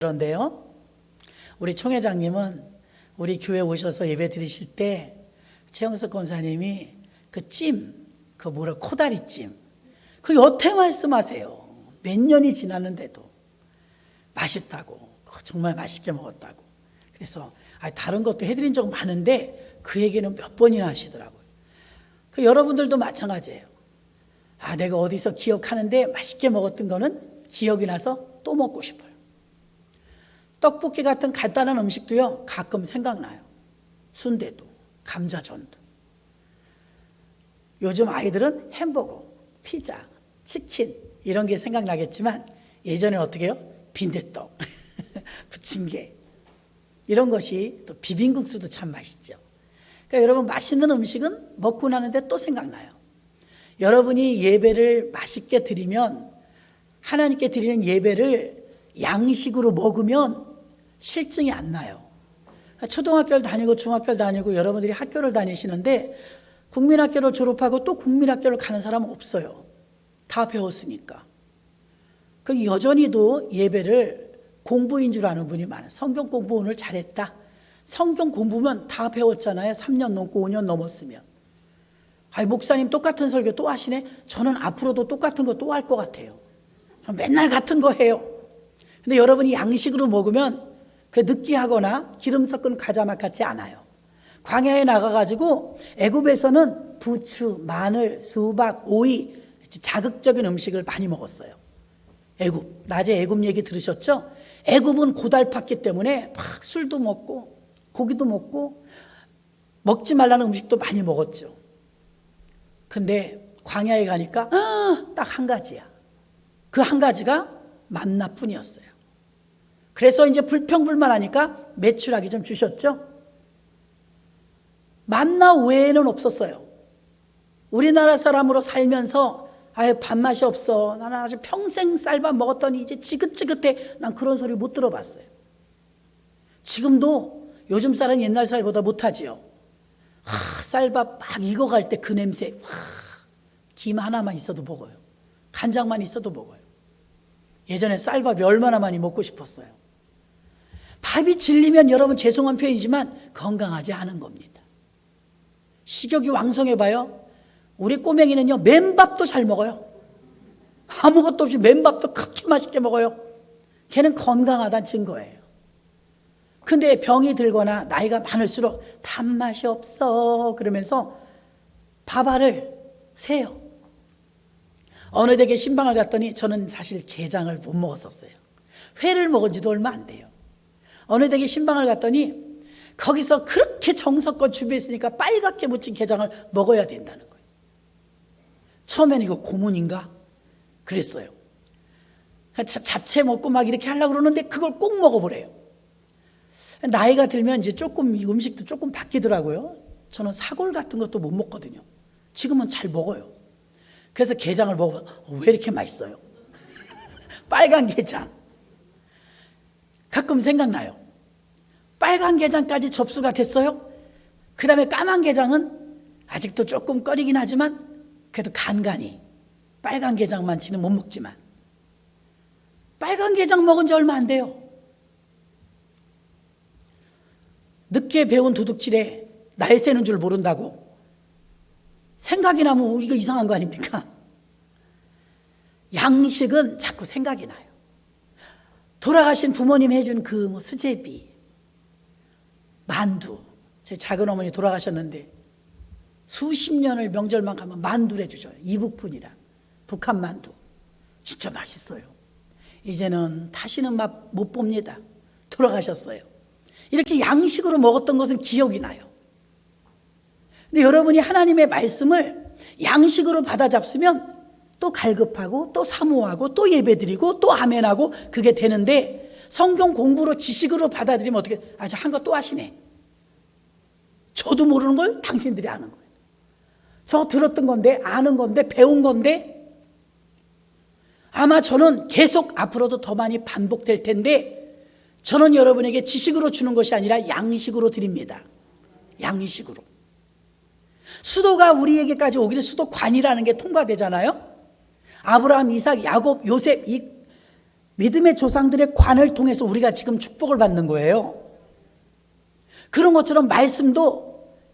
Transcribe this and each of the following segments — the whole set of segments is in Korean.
그런데요, 우리 총회장님은 우리 교회 오셔서 예배 드리실 때 최영석 권사님이 코다리찜, 그 여태 말씀하세요. 몇 년이 지났는데도 맛있다고, 정말 맛있게 먹었다고. 그래서 다른 것도 해드린 적 많은데 그 얘기는 몇 번이나 하시더라고요. 여러분들도 마찬가지예요. 내가 어디서 기억하는데 맛있게 먹었던 거는 기억이 나서 또 먹고 싶어요. 떡볶이 같은 간단한 음식도요, 가끔 생각나요. 순대도, 감자전도. 요즘 아이들은 햄버거, 피자, 치킨 이런 게 생각나겠지만 예전에 어떻게 해요? 빈대떡, 부침개 이런 것이, 또 비빔국수도 참 맛있죠. 그러니까 여러분, 맛있는 음식은 먹고 나는데 또 생각나요. 여러분이 예배를 맛있게 드리면, 하나님께 드리는 예배를 양식으로 먹으면 실증이 안 나요. 초등학교를 다니고 중학교를 다니고 여러분들이 학교를 다니시는데 국민학교를 졸업하고 또 국민학교를 가는 사람은 없어요. 다 배웠으니까. 여전히도 예배를 공부인 줄 아는 분이 많아요. 성경 공부 오늘 잘했다. 성경 공부면 다 배웠잖아요. 3년 넘고 5년 넘었으면. 목사님 똑같은 설교 또 하시네. 저는 앞으로도 똑같은 거 또 할 것 같아요. 맨날 같은 거 해요. 근데 여러분이 양식으로 먹으면 그 느끼하거나 기름 섞은 과자 맛 같지 않아요. 광야에 나가가지고 애굽에서는 부추, 마늘, 수박, 오이, 자극적인 음식을 많이 먹었어요. 애굽, 낮에 애굽 얘기 들으셨죠? 애굽은 고달팠기 때문에 막 술도 먹고 고기도 먹고 먹지 말라는 음식도 많이 먹었죠. 근데 광야에 가니까 딱 한 가지야. 그 한 가지가 만나뿐이었어요. 그래서 이제 불평불만하니까 메추라기 좀 주셨죠. 만나 외에는 없었어요. 우리나라 사람으로 살면서 밥맛이 없어, 나는 아주 평생 쌀밥 먹었더니 이제 지긋지긋해, 난 그런 소리 못 들어봤어요. 지금도 요즘 쌀은 옛날 쌀보다 못하지요. 쌀밥 막 익어갈 때 그 냄새, 김 하나만 있어도 먹어요. 간장만 있어도 먹어요. 예전에 쌀밥이 얼마나 많이 먹고 싶었어요. 밥이 질리면 여러분, 죄송한 표현이지만 건강하지 않은 겁니다. 식욕이 왕성해봐요. 우리 꼬맹이는요, 맨밥도 잘 먹어요. 아무것도 없이 맨밥도 그렇게 맛있게 먹어요. 걔는 건강하다는 증거예요. 근데 병이 들거나 나이가 많을수록 밥맛이 없어 그러면서 밥알을 세요. 어느 댁에 신방을 갔더니 저는 사실 게장을 못 먹었었어요. 회를 먹은 지도 얼마 안 돼요. 어느 댁에 신방을 갔더니 거기서 그렇게 정성껏 준비했으니까 빨갛게 묻힌 게장을 먹어야 된다는 거예요. 처음에는 이거 고문인가? 그랬어요. 잡채 먹고 막 이렇게 하려고 그러는데 그걸 꼭 먹어보래요. 나이가 들면 이제 조금 이 음식도 조금 바뀌더라고요. 저는 사골 같은 것도 못 먹거든요. 지금은 잘 먹어요. 그래서 게장을 먹어봐. 왜 이렇게 맛있어요? 빨간 게장. 가끔 생각나요. 빨간 게장까지 접수가 됐어요. 그 다음에 까만 게장은 아직도 조금 꺼리긴 하지만 그래도 간간히 빨간 게장만치는 못 먹지만, 빨간 게장 먹은 지 얼마 안 돼요. 늦게 배운 도둑질에 날 새는 줄 모른다고 생각이 나면 이거 이상한 거 아닙니까? 양식은 자꾸 생각이 나요. 돌아가신 부모님 해준 그 수제비, 만두. 제 작은 어머니 돌아가셨는데 수십 년을 명절만 가면 만두를 해주셔요. 이북분이라 북한 만두. 진짜 맛있어요. 이제는 다시는 맛 못 봅니다. 돌아가셨어요. 이렇게 양식으로 먹었던 것은 기억이 나요. 근데 여러분이 하나님의 말씀을 양식으로 받아 잡수면 또 갈급하고 또 사모하고 또 예배드리고 또 아멘하고 그게 되는데, 성경 공부로 지식으로 받아들이면 어떻게, 저 한 거 또 하시네. 저도 모르는 걸 당신들이 아는 거예요. 저 들었던 건데, 아는 건데, 배운 건데, 아마 저는 계속 앞으로도 더 많이 반복될 텐데, 저는 여러분에게 지식으로 주는 것이 아니라 양식으로 드립니다. 양식으로. 수도가 우리에게까지 오기를 수도관이라는 게 통과되잖아요. 아브라함, 이삭, 야곱, 요셉, 이 믿음의 조상들의 관을 통해서 우리가 지금 축복을 받는 거예요. 그런 것처럼 말씀도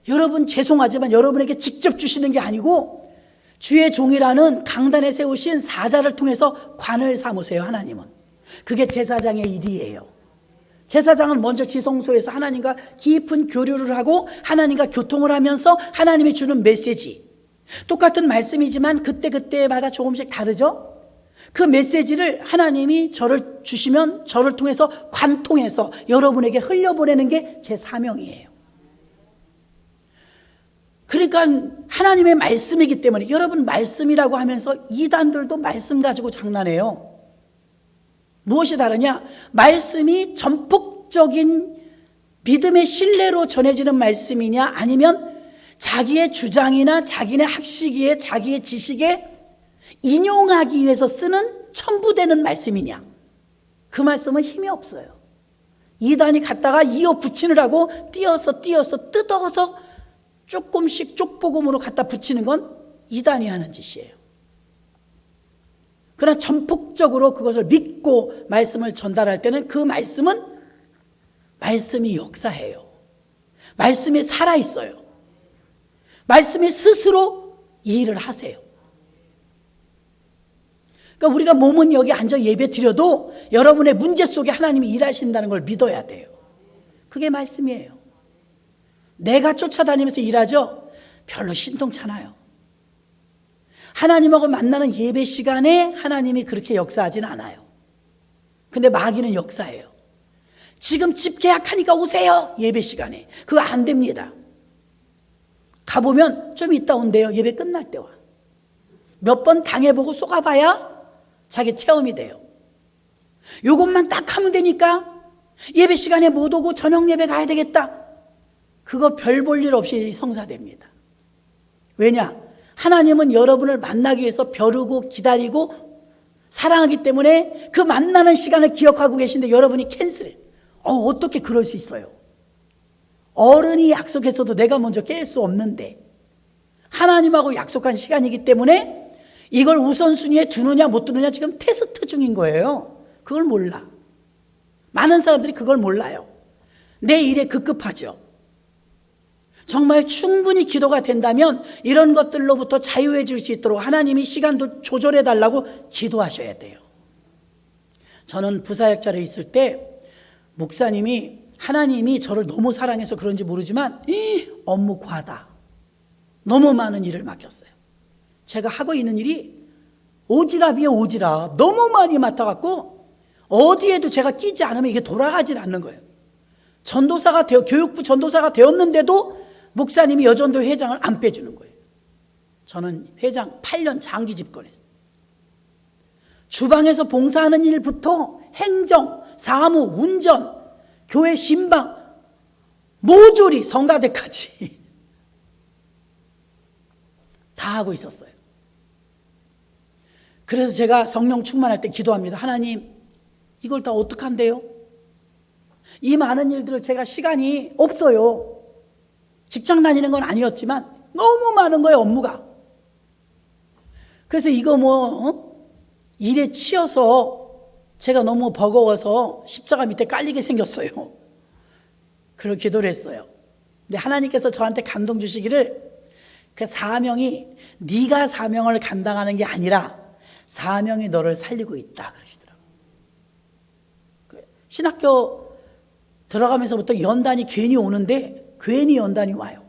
여러분 죄송하지만 여러분에게 직접 주시는 게 아니고 주의 종이라는 강단에 세우신 사자를 통해서 관을 삼으세요. 하나님은. 그게 제사장의 일이에요. 제사장은 먼저 지성소에서 하나님과 깊은 교류를 하고 하나님과 교통을 하면서 하나님이 주는 메시지, 똑같은 말씀이지만 그때그때마다 조금씩 다르죠. 그 메시지를 하나님이 저를 주시면 저를 통해서 관통해서 여러분에게 흘려보내는 게 제 사명이에요. 그러니까 하나님의 말씀이기 때문에 여러분 말씀이라고 하면서 이단들도 말씀 가지고 장난해요. 무엇이 다르냐? 말씀이 전폭적인 믿음의 신뢰로 전해지는 말씀이냐, 아니면 자기의 주장이나 자기네 학식에 자기의 지식에 인용하기 위해서 쓰는 첨부되는 말씀이냐. 그 말씀은 힘이 없어요. 이단이 갖다가 이어 붙이느라고 띄어서 뜯어서 조금씩 쪽복음으로 갖다 붙이는 건 이단이 하는 짓이에요. 그러나 전폭적으로 그것을 믿고 말씀을 전달할 때는 그 말씀은 말씀이 역사해요. 말씀이 살아있어요. 말씀이 스스로 이 일을 하세요. 그러니까 우리가 몸은 여기 앉아 예배 드려도 여러분의 문제 속에 하나님이 일하신다는 걸 믿어야 돼요. 그게 말씀이에요. 내가 쫓아다니면서 일하죠? 별로 신통찮아요. 하나님하고 만나는 예배 시간에 하나님이 그렇게 역사하지는 않아요. 근데 마귀는 역사해요. 지금 집 계약하니까 오세요. 예배 시간에. 그거 안 됩니다. 가보면 좀 이따 온대요. 예배 끝날 때 와. 몇 번 당해보고 쏘가봐야 자기 체험이 돼요. 요것만 딱 하면 되니까 예배 시간에 못 오고 저녁 예배 가야 되겠다. 그거 별 볼 일 없이 성사됩니다. 왜냐? 하나님은 여러분을 만나기 위해서 벼르고 기다리고 사랑하기 때문에 그 만나는 시간을 기억하고 계신데 여러분이 캔슬. 어떻게 그럴 수 있어요? 어른이 약속했어도 내가 먼저 깰 수 없는데 하나님하고 약속한 시간이기 때문에 이걸 우선순위에 두느냐 못 두느냐 지금 테스트 중인 거예요. 그걸 몰라. 많은 사람들이 그걸 몰라요. 내 일에 급급하죠. 정말 충분히 기도가 된다면 이런 것들로부터 자유해질 수 있도록 하나님이 시간도 조절해 달라고 기도하셔야 돼요. 저는 부사역자로 있을 때 목사님이 하나님이 저를 너무 사랑해서 그런지 모르지만 업무 과다. 너무 많은 일을 맡겼어요. 제가 하고 있는 일이 오지랖이에요. 오지랖. 너무 많이 맡아갖고 어디에도 제가 끼지 않으면 이게 돌아가질 않는 거예요. 교육부 전도사가 되었는데도 목사님이 여전도 회장을 안 빼주는 거예요. 저는 회장 8년 장기 집권했어요. 주방에서 봉사하는 일부터 행정, 사무, 운전, 교회 신방, 모조리 성가대까지 다 하고 있었어요. 그래서 제가 성령 충만할 때 기도합니다. 하나님, 이걸 다 어떡한데요? 이 많은 일들을 제가 시간이 없어요. 직장 다니는 건 아니었지만 너무 많은 거예요, 업무가. 그래서 이거 일에 치여서 제가 너무 버거워서 십자가 밑에 깔리게 생겼어요. 그렇게 기도를 했어요. 근데 하나님께서 저한테 감동 주시기를 그 사명이 네가 사명을 감당하는 게 아니라 사명이 너를 살리고 있다 그러시더라고요. 신학교 들어가면서부터 연단이 괜히 오는데 괜히 연단이 와요.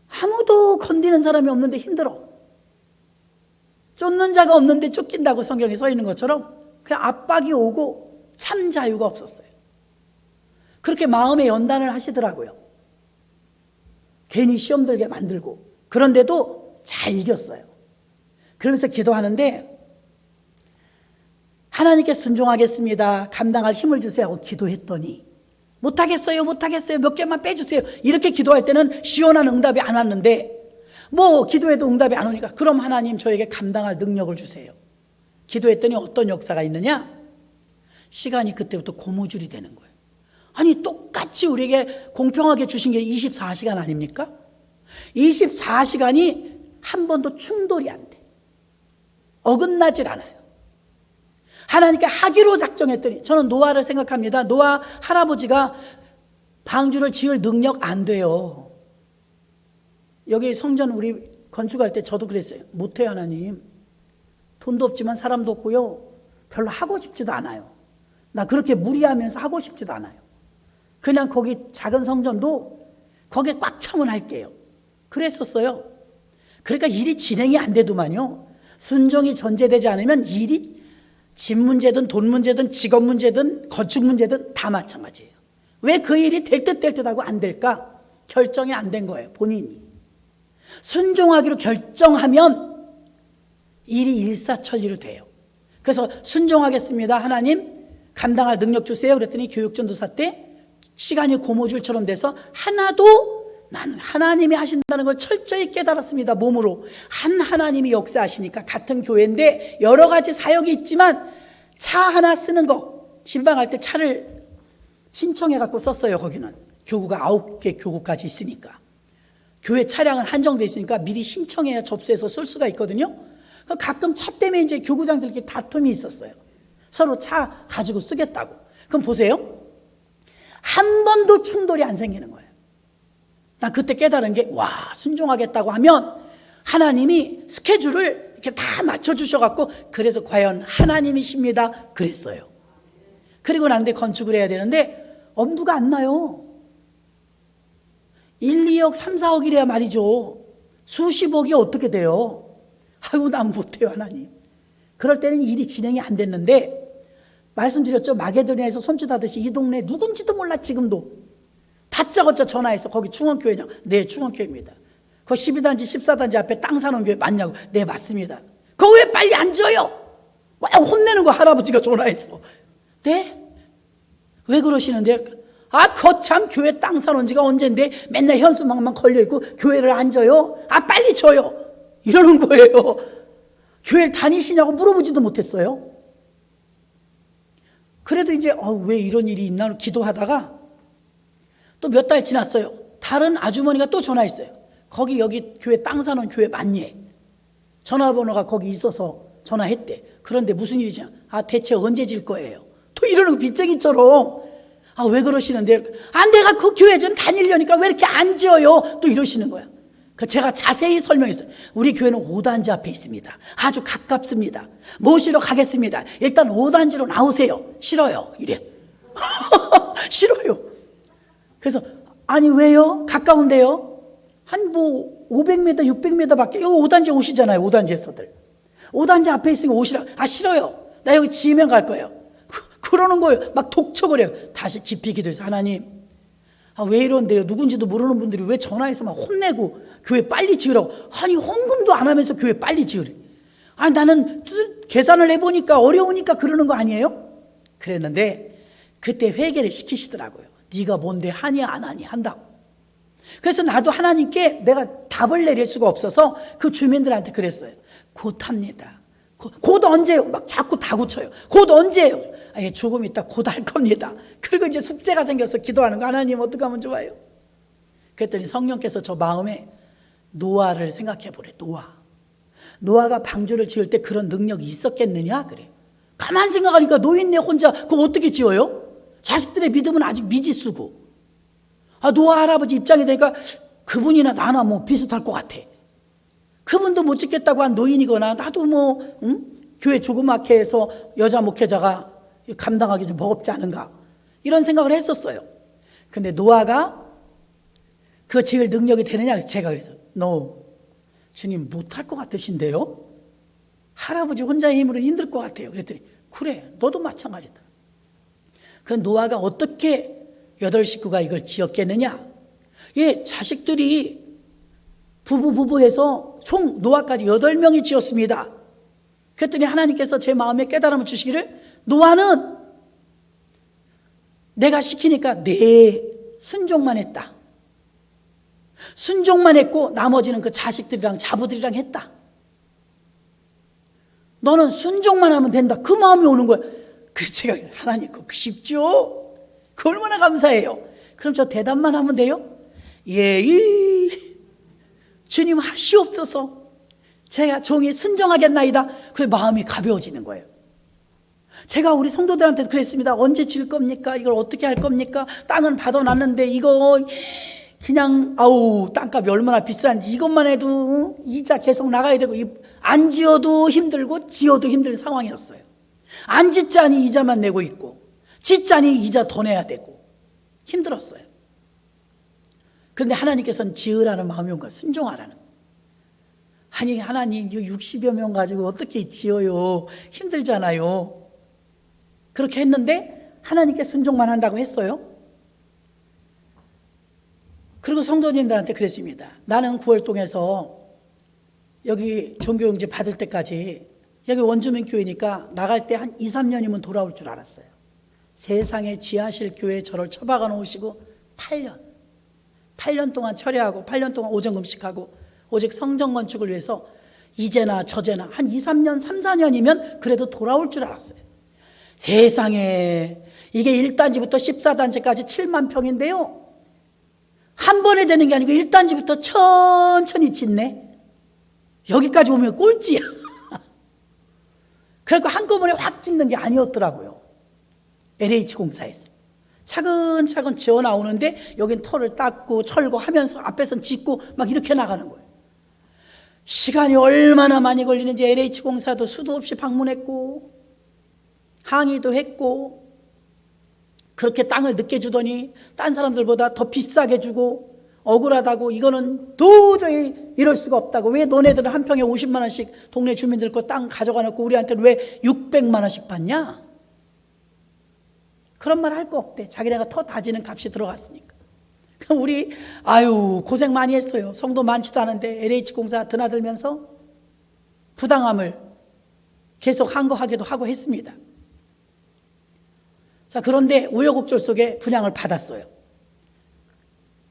아무도 건드리는 사람이 없는데 힘들어. 쫓는 자가 없는데 쫓긴다고 성경에 써 있는 것처럼 그냥 압박이 오고 참 자유가 없었어요. 그렇게 마음의 연단을 하시더라고요. 괜히 시험 들게 만들고. 그런데도 잘 이겼어요. 그러면서 기도하는데 하나님께 순종하겠습니다. 감당할 힘을 주세요 하고 기도했더니 못하겠어요. 몇 개만 빼주세요. 이렇게 기도할 때는 시원한 응답이 안 왔는데 기도해도 응답이 안 오니까 그럼 하나님 저에게 감당할 능력을 주세요. 기도했더니 어떤 역사가 있느냐? 시간이 그때부터 고무줄이 되는 거예요. 아니 똑같이 우리에게 공평하게 주신 게 24시간 아닙니까? 24시간이 한 번도 충돌이 안 돼. 어긋나질 않아요. 하나님께 하기로 작정했더니, 저는 노아를 생각합니다. 노아 할아버지가 방주를 지을 능력 안 돼요. 여기 성전 우리 건축할 때 저도 그랬어요. 못해요, 하나님. 돈도 없지만 사람도 없고요, 별로 하고 싶지도 않아요. 나 그렇게 무리하면서 하고 싶지도 않아요. 그냥 거기 작은 성전도 거기에 꽉 차면 할게요. 그랬었어요. 그러니까 일이 진행이 안 되더만요. 순종이 전제되지 않으면 일이 집 문제든 돈 문제든 직업 문제든 건축 문제든 다 마찬가지예요. 왜 그 일이 될 듯 될 듯하고 안 될까? 결정이 안 된 거예요, 본인이. 순종하기로 결정하면 일이 일사천리로 돼요. 그래서 순종하겠습니다, 하나님 감당할 능력 주세요. 그랬더니 교육전도사 때 시간이 고무줄처럼 돼서 하나도 나는 하나님이 하신다는 걸 철저히 깨달았습니다. 몸으로. 한 하나님이 역사하시니까. 같은 교회인데 여러 가지 사역이 있지만 차 하나 쓰는 거, 신방할 때 차를 신청해 갖고 썼어요. 거기는 교구가 9개 교구까지 있으니까. 교회 차량은 한정돼 있으니까 미리 신청해야 접수해서 쓸 수가 있거든요. 가끔 차 때문에 이제 교구장들끼리 다툼이 있었어요. 서로 차 가지고 쓰겠다고. 그럼 보세요, 한 번도 충돌이 안 생기는 거예요. 나 그때 깨달은 게, 와, 순종하겠다고 하면 하나님이 스케줄을 이렇게 다 맞춰주셔갖고, 그래서 과연 하나님이십니다 그랬어요. 그리고 난데 건축을 해야 되는데 엄두가 안 나요. 1, 2억, 3, 4억이래야 말이죠. 수십억이 어떻게 돼요? 아이고, 난 못해요, 하나님. 그럴 때는 일이 진행이 안 됐는데, 말씀드렸죠, 마게도니아에서 손짓하듯이 이 동네 누군지도 몰라. 지금도 다짜고짜 전화해서 거기 충원교회냐? 네, 충원교회입니다. 그 12단지 14단지 앞에 땅 사는 교회 맞냐고? 네, 맞습니다. 그거 왜 빨리 안 지어요? 와, 혼내는 거, 할아버지가 전화해서. 네? 왜 그러시는데? 아, 거참 교회 땅 사놓은 지가 언젠데 맨날 현수막만 걸려있고 교회를 안 져요? 아, 빨리 져요. 이러는 거예요. 교회를 다니시냐고 물어보지도 못했어요. 그래도 이제 왜 이런 일이 있나 기도하다가 또 몇 달 지났어요. 다른 아주머니가 또 전화했어요. 거기 여기 교회 땅 사놓은 교회 맞니? 전화번호가 거기 있어서 전화했대. 그런데 무슨 일이지? 아, 대체 언제 질 거예요? 또 이러는 거 빚쟁이처럼. 아, 왜 그러시는데? 아, 내가 그 교회 좀 다니려니까 왜 이렇게 안 지어요? 또 이러시는 거야. 그 제가 자세히 설명했어요. 우리 교회는 5단지 앞에 있습니다. 아주 가깝습니다. 모시러 가겠습니다. 일단 5단지로 나오세요. 싫어요. 이래. 싫어요. 그래서 아니 왜요? 가까운데요? 한 500m, 600m 밖에. 여기 5단지 오시잖아요. 5단지에서들. 5단지 앞에 있으니까 오시라. 아, 싫어요. 나 여기 지으면 갈 거예요. 그러는 거예요. 막 독촉을 다시 깊이 기도해서, 하나님, 아, 왜 이런데요? 누군지도 모르는 분들이 왜 전화해서 막 혼내고 교회 빨리 지으라고. 아니, 헌금도 안 하면서 교회 빨리 지으래. 아니, 나는 계산을 해보니까 어려우니까 그러는 거 아니에요? 그랬는데 그때 회개를 시키시더라고요. 네가 뭔데 하니 안 하니 한다고. 그래서 나도 하나님께 내가 답을 내릴 수가 없어서 그 주민들한테 그랬어요. 곧 합니다. 곧 언제요? 막 자꾸 다구쳐요. 곧 언제요? 아, 예, 조금 있다 곧 할 겁니다. 그리고 이제 숙제가 생겨서 기도하는 거. 하나님, 어떻게 하면 좋아요? 그랬더니 성령께서 저 마음에 노아를 생각해 보래. 노아가 방주를 지을 때 그런 능력이 있었겠느냐? 그래. 가만 생각하니까 노인네 혼자 그거 어떻게 지어요? 자식들의 믿음은 아직 미지수고. 아, 노아 할아버지 입장이 되니까 그분이나 나나 뭐 비슷할 것 같아. 그분도 못 짓겠다고 한 노인이거나 나도 교회 조그맣게 해서 여자 목회자가 감당하기 좀 버겁지 않은가, 이런 생각을 했었어요. 근데 노아가 그 지을 능력이 되느냐? 제가 그래서 주님 못할 것 같으신데요? 할아버지 혼자의 힘으로 힘들 것 같아요. 그랬더니 그래, 너도 마찬가지다. 그 노아가 어떻게 8 식구가 이걸 지었겠느냐? 예, 자식들이 부부해서 총 노아까지 8명이 지었습니다. 그랬더니 하나님께서 제 마음에 깨달음을 주시기를, 노아는 내가 시키니까 네 순종만 했다. 순종만 했고 나머지는 그 자식들이랑 자부들이랑 했다. 너는 순종만 하면 된다. 그 마음이 오는 거야. 그래서 제가, 하나님 그거 쉽죠? 그 얼마나 감사해요. 그럼 저 대답만 하면 돼요? 예, 주님 하시옵소서. 제가 종이 순종하겠나이다. 그 마음이 가벼워지는 거예요. 제가 우리 성도들한테 그랬습니다. 언제 질 겁니까? 이걸 어떻게 할 겁니까? 땅은 받아놨는데 이거 그냥 땅값이 얼마나 비싼지 이것만 해도 이자 계속 나가야 되고 안 지어도 힘들고 지어도 힘든 상황이었어요. 안 짓자니 이자만 내고 있고 짓자니 이자 더 내야 되고 힘들었어요. 그런데 하나님께서는 지으라는 마음이 온 거예요. 순종하라는 거예요. 아니 하나님 60여 명 가지고 어떻게 지어요? 힘들잖아요. 그렇게 했는데 하나님께 순종만 한다고 했어요. 그리고 성도님들한테 그랬습니다. 나는 9월동에서 여기 종교용지 받을 때까지 여기 원주민 교회니까 나갈 때 한 2, 3년이면 돌아올 줄 알았어요. 세상에 지하실 교회에 저를 처박아 놓으시고 8년 동안 철회하고 8년 동안 오정금식하고 오직 성전 건축을 위해서 이제나 저제나 한 2, 3년, 3, 4년이면 그래도 돌아올 줄 알았어요. 세상에 이게 1단지부터 14단지까지 7만 평인데요. 한 번에 되는 게 아니고 1단지부터 천천히 짓네. 여기까지 오면 꼴찌야. 그러니까 한꺼번에 확 짓는 게 아니었더라고요. LH공사에서 차근차근 지어 나오는데 여긴 털을 닦고 철거하면서 앞에선 짓고 막 이렇게 나가는 거예요. 시간이 얼마나 많이 걸리는지 LH공사도 수도 없이 방문했고 항의도 했고 그렇게 땅을 늦게 주더니 딴 사람들보다 더 비싸게 주고 억울하다고 이거는 도저히 이럴 수가 없다고 왜 너네들은 한 평에 50만 원씩 동네 주민들 거 땅 가져가 놓고 우리한테는 왜 600만 원씩 받냐? 그런 말 할 거 없대. 자기네가 터 다지는 값이 들어갔으니까. 그럼 우리 고생 많이 했어요. 성도 많지도 않은데 LH공사 드나들면서 부당함을 계속 항거하기도 하고 했습니다. 자, 그런데 우여곡절 속에 분양을 받았어요.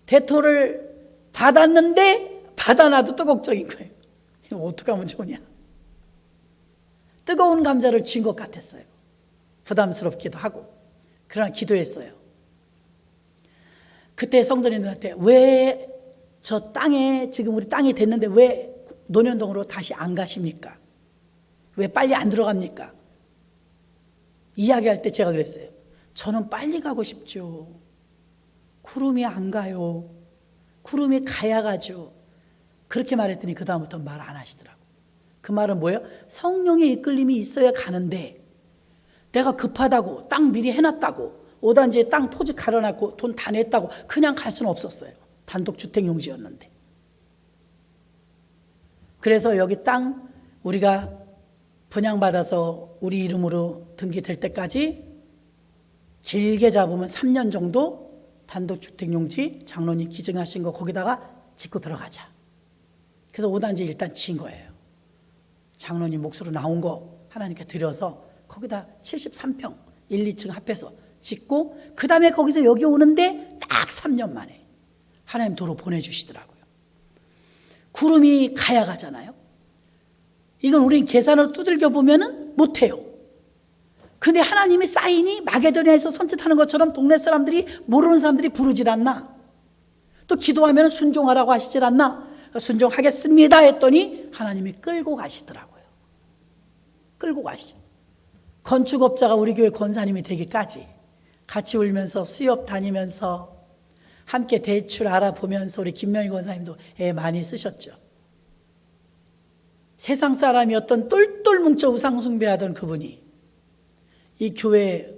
대토를 받았는데 받아놔도 또 걱정인 거예요. 이거 어떻게 하면 좋으냐. 뜨거운 감자를 쥔 것 같았어요. 부담스럽기도 하고. 그러나 기도했어요. 그때 성도님들한테 왜 저 땅에 지금 우리 땅이 됐는데 왜 논현동으로 다시 안 가십니까? 왜 빨리 안 들어갑니까? 이야기할 때 제가 그랬어요. 저는 빨리 가고 싶죠. 구름이 안 가요. 구름이 가야 가죠. 그렇게 말했더니 그 다음부터 말 안 하시더라고요. 그 말은 뭐예요? 성령의 이끌림이 있어야 가는데 내가 급하다고 땅 미리 해놨다고 5단지에 땅 토지 갈아놨고 돈 다 냈다고 그냥 갈 수는 없었어요. 단독주택 용지였는데. 그래서 여기 땅 우리가 분양받아서 우리 이름으로 등기될 때까지 길게 잡으면 3년 정도 단독주택 용지 장로님 기증하신 거 거기다가 짓고 들어가자. 그래서 5단지 일단 진 거예요. 장로님 몫으로 나온 거 하나님께 드려서 거기다 73평 1, 2층 합해서 짓고 그 다음에 거기서 여기 오는데 딱 3년 만에 하나님 도로 보내주시더라고요. 구름이 가야 가잖아요. 이건 우리 계산으로 두들겨 보면은 못해요. 근데 하나님의 사인이 마게도냐에서 선짓하는 것처럼 동네 사람들이 모르는 사람들이 부르질 않나? 또 기도하면 순종하라고 하시질 않나? 순종하겠습니다 했더니 하나님이 끌고 가시더라고요. 끌고 가시죠. 건축업자가 우리 교회 권사님이 되기까지 같이 울면서 수협 다니면서 함께 대출 알아보면서 우리 김명희 권사님도 애 많이 쓰셨죠. 세상 사람이었던 똘똘 뭉쳐 우상숭배하던 그분이 이 교회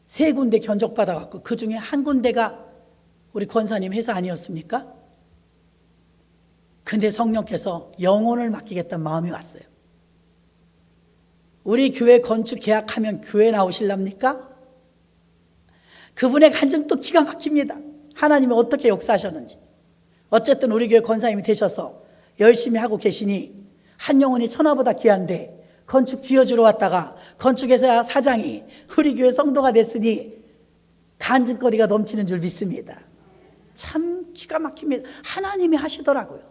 3군데 견적받아갖고 그 중에 한 군데가 우리 권사님 회사 아니었습니까? 근데 성령께서 영혼을 맡기겠다는 마음이 왔어요. 우리 교회 건축 계약하면 교회 나오실랍니까? 그분의 간증도 기가 막힙니다. 하나님이 어떻게 역사하셨는지. 어쨌든 우리 교회 권사님이 되셔서 열심히 하고 계시니 한 영혼이 천하보다 귀한데 건축 지어주러 왔다가 건축회사 사장이 우리 교회 성도가 됐으니 간증거리가 넘치는 줄 믿습니다. 참 기가 막힙니다. 하나님이 하시더라고요.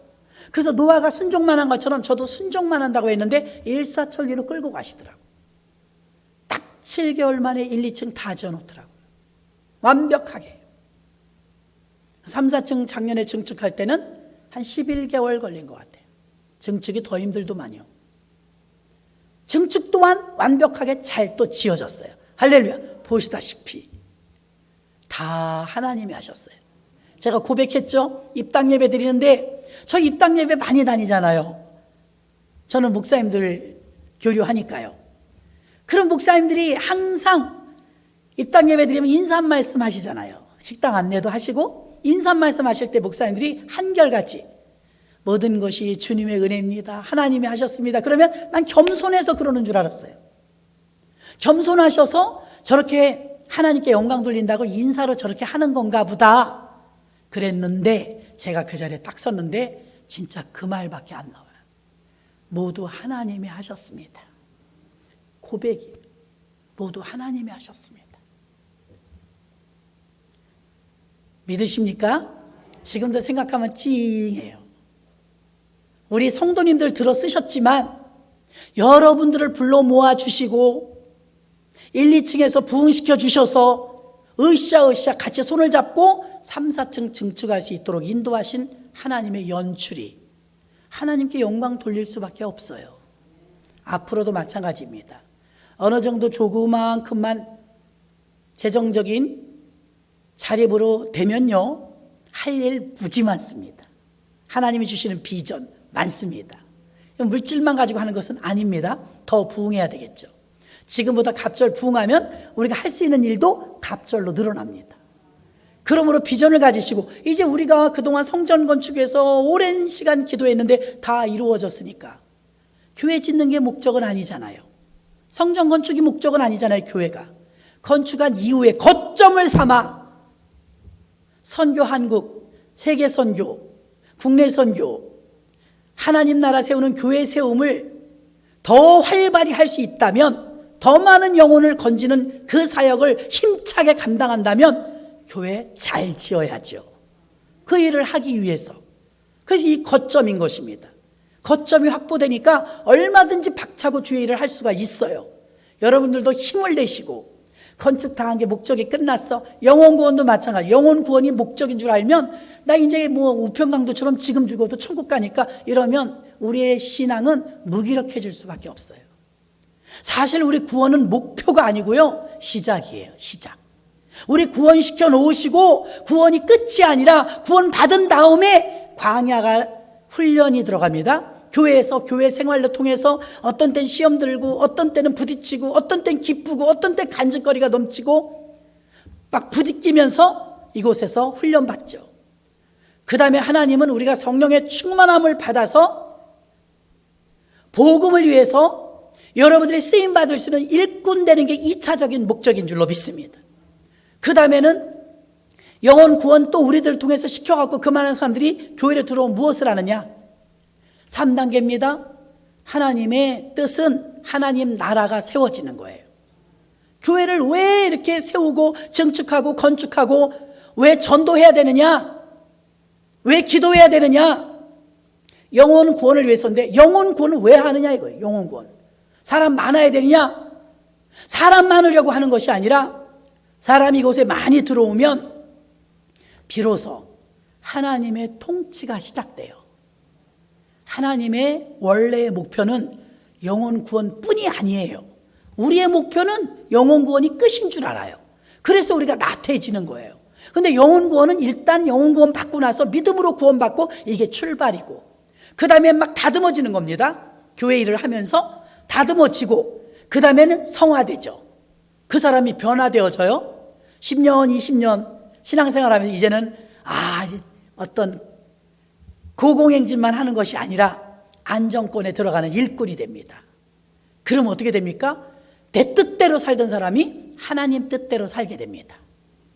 그래서 노아가 순종만 한 것처럼 저도 순종만 한다고 했는데 일사천리로 끌고 가시더라고요. 딱 7개월 만에 1, 2층 다 지어놓더라고요. 완벽하게. 3, 4층 작년에 증축할 때는 한 11개월 걸린 것 같아요. 증축이 더 힘들더만요. 증축 또한 완벽하게 잘 또 지어졌어요. 할렐루야. 보시다시피 다 하나님이 하셨어요. 제가 고백했죠. 입당 예배 드리는데 저 입당 예배 많이 다니잖아요. 저는 목사님들 교류하니까요. 그런 목사님들이 항상 입당 예배 드리면 인사 한 말씀 하시잖아요. 식당 안내도 하시고 인사 한 말씀 하실 때 목사님들이 한결같이 모든 것이 주님의 은혜입니다. 하나님이 하셨습니다. 그러면 난 겸손해서 그러는 줄 알았어요. 겸손하셔서 저렇게 하나님께 영광 돌린다고 인사로 저렇게 하는 건가 보다 그랬는데, 제가 그 자리에 딱 섰는데 진짜 그 말밖에 안 나와요. 모두 하나님이 하셨습니다. 고백이 모두 하나님이 하셨습니다. 믿으십니까? 지금도 생각하면 찡해요. 우리 성도님들 들어 쓰셨지만 여러분들을 불러 모아 주시고 1, 2층에서 부흥시켜 주셔서 으쌰으쌰 같이 손을 잡고 3, 4층 증축할 수 있도록 인도하신 하나님의 연출이 하나님께 영광 돌릴 수밖에 없어요. 앞으로도 마찬가지입니다. 어느 정도 조그만큼만 재정적인 자립으로 되면요, 할 일 무지 많습니다. 하나님이 주시는 비전 많습니다. 물질만 가지고 하는 것은 아닙니다. 더 부흥해야 되겠죠. 지금보다 갑절 부흥하면 우리가 할 수 있는 일도 갑절로 늘어납니다. 그러므로 비전을 가지시고, 이제 우리가 그동안 성전 건축에서 오랜 시간 기도했는데 다 이루어졌으니까 교회 짓는 게 목적은 아니잖아요. 성전 건축이 목적은 아니잖아요. 교회가 건축한 이후에 거점을 삼아 선교 한국, 세계 선교, 국내 선교, 하나님 나라 세우는 교회 세움을 더 활발히 할 수 있다면, 더 많은 영혼을 건지는 그 사역을 힘차게 감당한다면 교회 잘 지어야죠. 그 일을 하기 위해서. 그래서 이 거점인 것입니다. 거점이 확보되니까 얼마든지 박차고 주의 일을 할 수가 있어요. 여러분들도 힘을 내시고, 건축당한 게 목적이 끝났어. 영혼 구원도 마찬가지. 영혼 구원이 목적인 줄 알면 나 이제 뭐 우편강도처럼 지금 죽어도 천국 가니까, 이러면 우리의 신앙은 무기력해질 수밖에 없어요. 사실 우리 구원은 목표가 아니고요, 시작이에요. 시작. 우리 구원시켜 놓으시고 구원이 끝이 아니라 구원 받은 다음에 광야가 훈련이 들어갑니다. 교회에서 교회 생활을 통해서 어떤 때는 시험 들고, 어떤 때는 부딪히고, 어떤 때는 기쁘고, 어떤 때는 간증거리가 넘치고 막 부딪히면서 이곳에서 훈련받죠. 그 다음에 하나님은 우리가 성령의 충만함을 받아서 복음을 위해서 여러분들이 쓰임받을 수 있는 일꾼 되는 게 2차적인 목적인 줄로 믿습니다. 그 다음에는 영혼 구원 또 우리들을 통해서 시켜갖고 그 많은 사람들이 교회에 들어오면 무엇을 하느냐? 3단계입니다. 하나님의 뜻은 하나님 나라가 세워지는 거예요. 교회를 왜 이렇게 세우고 증축하고 건축하고 왜 전도해야 되느냐? 왜 기도해야 되느냐? 영혼 구원을 위해서인데, 영혼 구원을 왜 하느냐 이거예요. 영혼 구원. 사람 많아야 되느냐? 사람 많으려고 하는 것이 아니라 사람이 이곳에 많이 들어오면 비로소 하나님의 통치가 시작돼요. 하나님의 원래의 목표는 영혼 구원뿐이 아니에요. 우리의 목표는 영혼 구원이 끝인 줄 알아요. 그래서 우리가 나태해지는 거예요. 근데 영혼 구원은 일단 영혼 구원 받고 나서 믿음으로 구원받고 이게 출발이고, 그 다음에 막 다듬어지는 겁니다. 교회 일을 하면서 다듬어지고, 그 다음에는 성화되죠. 그 사람이 변화되어져요. 10년, 20년 신앙생활하면서 이제는 어떤 고공행진만 하는 것이 아니라 안정권에 들어가는 일꾼이 됩니다. 그럼 어떻게 됩니까? 내 뜻대로 살던 사람이 하나님 뜻대로 살게 됩니다.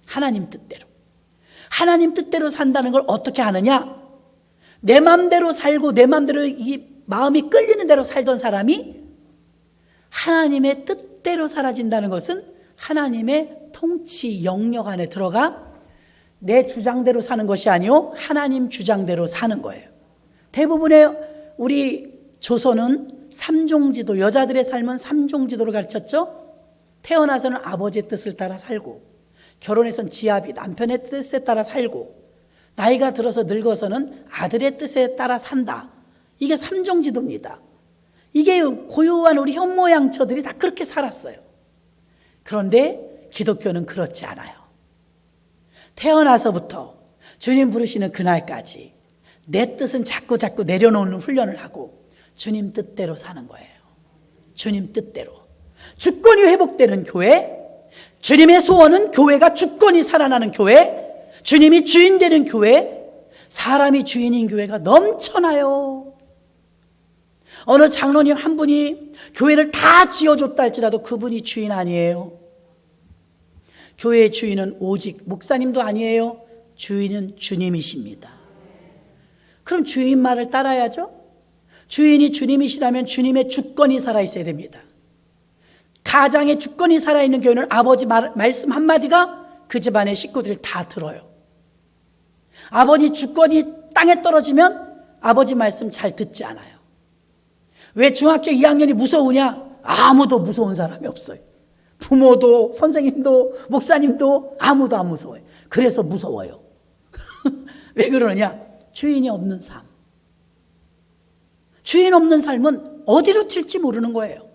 하나님 뜻대로. 하나님 뜻대로 산다는 걸 어떻게 하느냐? 내 마음대로 살고 내 마음대로 이 마음이 끌리는 대로 살던 사람이 하나님의 뜻대로 사라진다는 것은 하나님의 통치 영역 안에 들어가 내 주장대로 사는 것이 아니요, 하나님 주장대로 사는 거예요. 대부분의 우리 조선은 삼종지도, 여자들의 삶은 삼종지도를 가르쳤죠. 태어나서는 아버지의 뜻을 따라 살고, 결혼해서는 지아비 남편의 뜻에 따라 살고, 나이가 들어서 늙어서는 아들의 뜻에 따라 산다. 이게 삼종지도입니다. 이게 고유한 우리 현모양처들이 다 그렇게 살았어요. 그런데 기독교는 그렇지 않아요. 태어나서부터 주님 부르시는 그날까지 내 뜻은 자꾸 내려놓는 훈련을 하고 주님 뜻대로 사는 거예요. 주님 뜻대로. 주권이 회복되는 교회, 주님의 소원은 교회가 주권이 살아나는 교회, 주님이 주인 되는 교회, 사람이 주인인 교회가 넘쳐나요. 어느 장로님 한 분이 교회를 다 지어줬다 할지라도 그분이 주인 아니에요. 교회의 주인은 오직 목사님도 아니에요. 주인은 주님이십니다. 그럼 주인 말을 따라야죠. 주인이 주님이시라면 주님의 주권이 살아있어야 됩니다. 가장의 주권이 살아있는 교회는 아버지 말씀 한마디가 그 집안의 식구들이 다 들어요. 아버지 주권이 땅에 떨어지면 아버지 말씀 잘 듣지 않아요. 왜 중학교 2학년이 무서우냐? 아무도 무서운 사람이 없어요. 부모도 선생님도 목사님도 아무도 안 무서워요. 그래서 무서워요. 왜 그러느냐? 주인이 없는 삶. 주인 없는 삶은 어디로 튈지 모르는 거예요.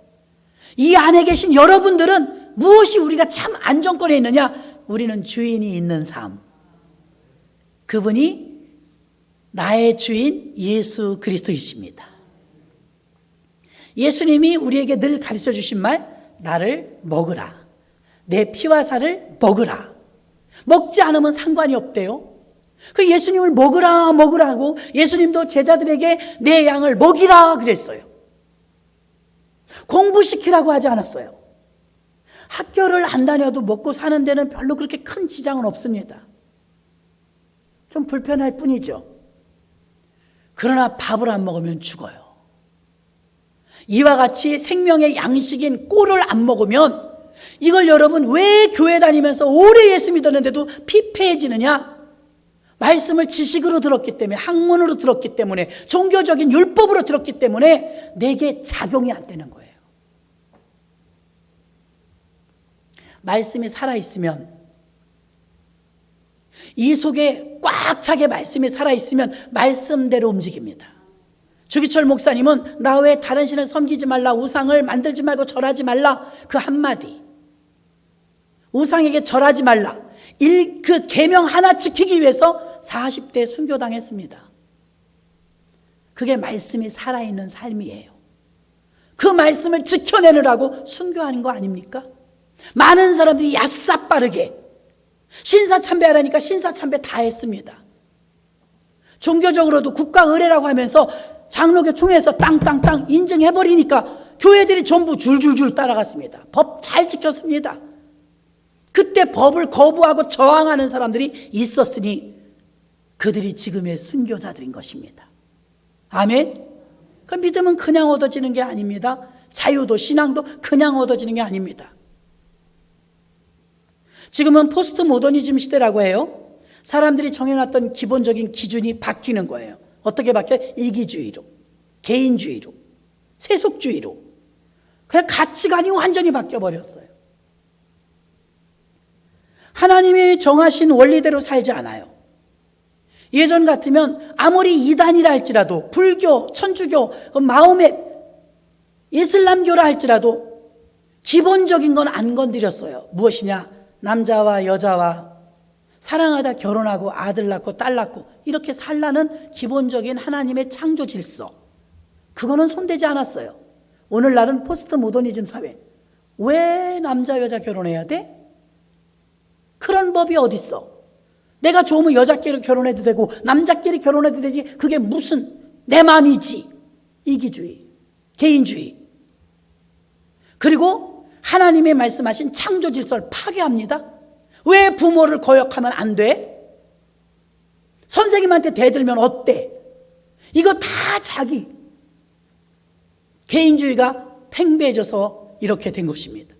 이 안에 계신 여러분들은 무엇이 우리가 참 안정권에 있느냐? 우리는 주인이 있는 삶. 그분이 나의 주인 예수 그리스도이십니다. 예수님이 우리에게 늘 가르쳐 주신 말, 나를 먹으라. 내 피와 살을 먹으라. 먹지 않으면 상관이 없대요. 그 예수님을 먹으라 하고 예수님도 제자들에게 내 양을 먹이라 그랬어요. 공부시키라고 하지 않았어요. 학교를 안 다녀도 먹고 사는 데는 별로 그렇게 큰 지장은 없습니다. 좀 불편할 뿐이죠. 그러나 밥을 안 먹으면 죽어요. 이와 같이 생명의 양식인 꼴을 안 먹으면, 이걸 여러분 왜 교회 다니면서 오래 예수 믿었는데도 피폐해지느냐? 말씀을 지식으로 들었기 때문에, 학문으로 들었기 때문에, 종교적인 율법으로 들었기 때문에 내게 작용이 안 되는 거예요. 말씀이 살아있으면, 이 속에 꽉 차게 말씀이 살아있으면 말씀대로 움직입니다. 주기철 목사님은 나 외에 다른 신을 섬기지 말라, 우상을 만들지 말고 절하지 말라, 그 한마디, 우상에게 절하지 말라, 그 계명 하나 지키기 위해서 40대 순교당했습니다. 그게 말씀이 살아있는 삶이에요. 그 말씀을 지켜내느라고 순교하는 거 아닙니까? 많은 사람들이 야싸빠르게 신사참배하라니까 신사참배 다 했습니다. 종교적으로도 국가의례라고 하면서 장로교 총회에서 땅땅땅 인증해버리니까 교회들이 전부 줄줄줄 따라갔습니다. 법 잘 지켰습니다. 그때 법을 거부하고 저항하는 사람들이 있었으니 그들이 지금의 순교자들인 것입니다. 아멘. 그 믿음은 그냥 얻어지는 게 아닙니다. 자유도 신앙도 그냥 얻어지는 게 아닙니다. 지금은 포스트 모더니즘 시대라고 해요. 사람들이 정해놨던 기본적인 기준이 바뀌는 거예요. 어떻게 바뀌어요? 이기주의로, 개인주의로, 세속주의로. 그냥 가치관이 완전히 바뀌어버렸어요. 하나님이 정하신 원리대로 살지 않아요. 예전 같으면 아무리 이단이라 할지라도, 불교, 천주교, 마호멧, 이슬람교라 할지라도 기본적인 건 안 건드렸어요. 무엇이냐? 남자와 여자와 사랑하다 결혼하고 아들 낳고 딸 낳고 이렇게 살라는 기본적인 하나님의 창조 질서, 그거는 손대지 않았어요. 오늘날은 포스트 모더니즘 사회. 왜 남자 여자 결혼해야 돼? 그런 법이 어딨어? 내가 좋으면 여자끼리 결혼해도 되고 남자끼리 결혼해도 되지, 그게 무슨 내 마음이지. 이기주의, 개인주의. 그리고 하나님의 말씀하신 창조 질서를 파괴합니다. 왜 부모를 거역하면 안 돼? 선생님한테 대들면 어때? 이거 다 자기 개인주의가 팽배해져서 이렇게 된 것입니다.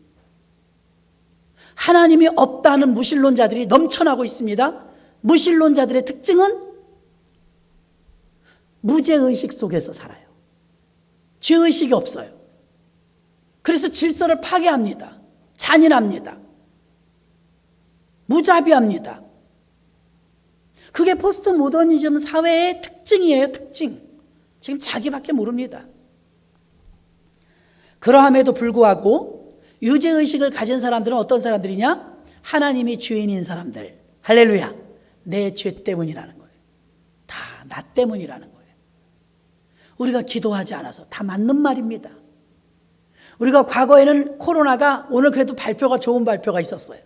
하나님이 없다는 무신론자들이 넘쳐나고 있습니다. 무신론자들의 특징은 무죄의식 속에서 살아요. 죄의식이 없어요. 그래서 질서를 파괴합니다. 잔인합니다. 무자비합니다. 그게 포스트 모더니즘 사회의 특징이에요. 특징. 지금 자기밖에 모릅니다. 그러함에도 불구하고 유죄의식을 가진 사람들은 어떤 사람들이냐? 하나님이 주인인 사람들. 할렐루야. 내 죄 때문이라는 거예요. 다 나 때문이라는 거예요. 우리가 기도하지 않아서 다 맞는 말입니다. 우리가 과거에는 코로나가 오늘 그래도 발표가 좋은 발표가 있었어요.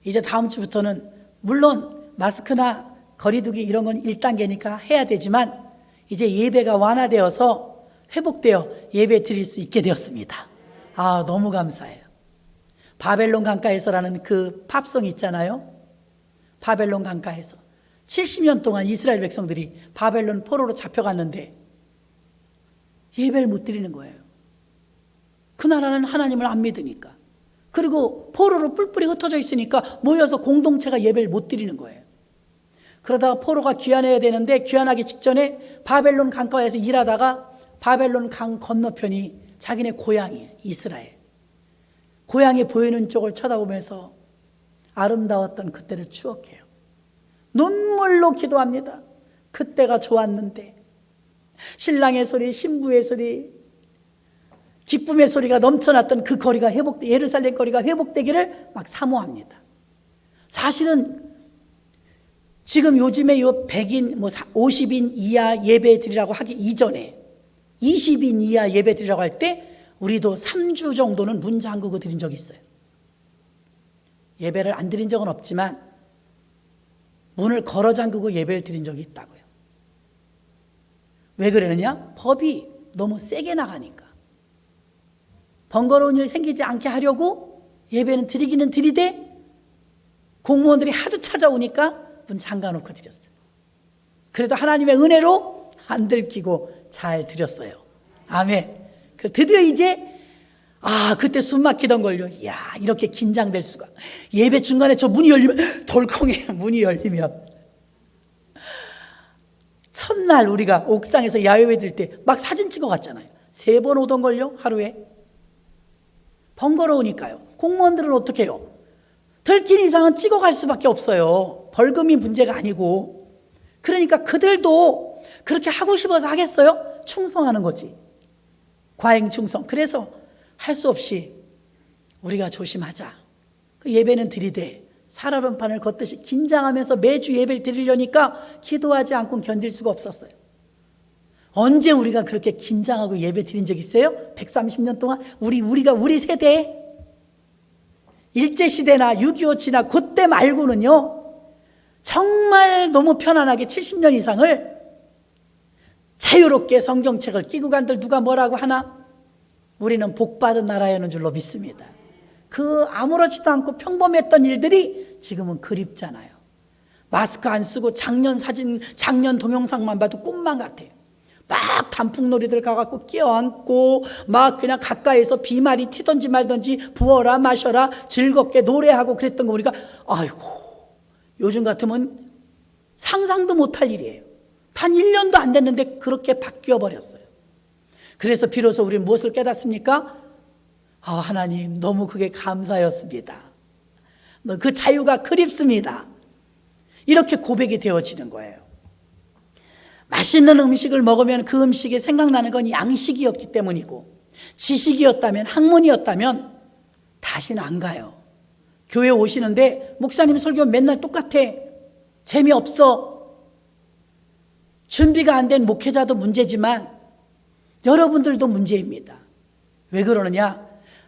이제 다음 주부터는 물론 마스크나 거리두기 이런 건 1단계니까 해야 되지만 이제 예배가 완화되어서 회복되어 예배 드릴 수 있게 되었습니다. 아, 너무 감사해요. 바벨론 강가에서라는 그 팝송 있잖아요. 바벨론 강가에서 70년 동안 이스라엘 백성들이 바벨론 포로로 잡혀갔는데 예배를 못 드리는 거예요. 그 나라는 하나님을 안 믿으니까. 그리고 포로로 뿔뿔이 흩어져 있으니까 모여서 공동체가 예배를 못 드리는 거예요. 그러다가 포로가 귀환해야 되는데 귀환하기 직전에 바벨론 강가에서 일하다가 바벨론 강 건너편이 자기네 고향이에요. 이스라엘. 고향이 보이는 쪽을 쳐다보면서 아름다웠던 그때를 추억해요. 눈물로 기도합니다. 그때가 좋았는데 신랑의 소리, 신부의 소리, 기쁨의 소리가 넘쳐났던 그 거리가 예루살렘 거리가 회복되기를 막 사모합니다. 사실은 지금 요즘에 요 100인, 50인 이하 예배 드리라고 하기 이전에 20인 이하 예배 드리라고 할 때 우리도 3주 정도는 문 잠그고 드린 적이 있어요. 예배를 안 드린 적은 없지만 문을 걸어 잠그고 예배를 드린 적이 있다고요. 왜 그러느냐? 법이 너무 세게 나가니까. 번거로운 일이 생기지 않게 하려고 예배는 드리기는 드리되 공무원들이 하도 찾아오니까 문 잠가놓고 드렸어요. 그래도 하나님의 은혜로 안 들키고 잘 드렸어요. 아멘. 드디어 이제 그때 숨 막히던 걸요. 이야, 이렇게 긴장될 수가. 예배 중간에 저 문이 열리면 덜컹해요. 문이 열리면 첫날 우리가 옥상에서 야외 드릴 때 막 사진 찍어 갔잖아요. 3번 오던 걸요. 하루에. 번거로우니까요. 공무원들은 어떻게 해요? 들킨 이상은 찍어갈 수밖에 없어요. 벌금이 문제가 아니고. 그러니까 그들도 그렇게 하고 싶어서 하겠어요? 충성하는 거지. 과잉 충성. 그래서 할 수 없이 우리가 조심하자. 그 예배는 드리되 살얼음판을 걷듯이 긴장하면서 매주 예배를 드리려니까 기도하지 않고 견딜 수가 없었어요. 언제 우리가 그렇게 긴장하고 예배 드린 적 있어요? 130년 동안 우리 세대 일제시대나 6.25 지나 그때 말고는요 정말 너무 편안하게 70년 이상을 자유롭게 성경책을 끼고 간들 누가 뭐라고 하나? 우리는 복받은 나라였는 줄로 믿습니다. 그 아무렇지도 않고 평범했던 일들이 지금은 그립잖아요. 마스크 안 쓰고 작년 사진, 작년 동영상만 봐도 꿈만 같아요. 막 단풍놀이들 가갖고 끼어안고 막 그냥 가까이서 비말이 튀던지 말던지 부어라 마셔라 즐겁게 노래하고 그랬던 거 보니까 아이고 요즘 같으면 상상도 못할 일이에요. 단 1년도 안 됐는데 그렇게 바뀌어 버렸어요. 그래서 비로소 우리는 무엇을 깨닫습니까? 하나님 너무 그게 감사였습니다. 그 자유가 그립습니다. 이렇게 고백이 되어지는 거예요. 맛있는 음식을 먹으면 그 음식에 생각나는 건 양식이었기 때문이고 지식이었다면 학문이었다면 다시는 안 가요. 교회 오시는데 목사님 설교 맨날 똑같아. 재미없어. 준비가 안 된 목회자도 문제지만 여러분들도 문제입니다. 왜 그러느냐?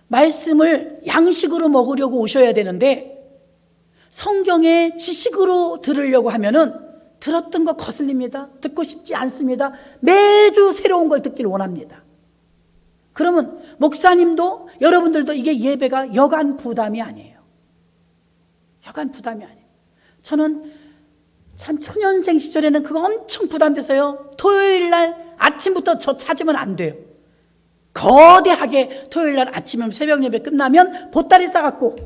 말씀을 양식으로 먹으려고 오셔야 되는데 성경의 지식으로 들으려고 하면은 들었던 거 거슬립니다. 듣고 싶지 않습니다. 매주 새로운 걸 듣길 원합니다. 그러면 목사님도 여러분들도 이게 예배가 여간 부담이 아니에요. 여간 부담이 아니에요. 저는 참 초년생 시절에는 그거 엄청 부담돼서요. 토요일 날 아침부터 저 찾으면 안 돼요. 거대하게 토요일 날 아침에 새벽 예배 끝나면 보따리 싸갖고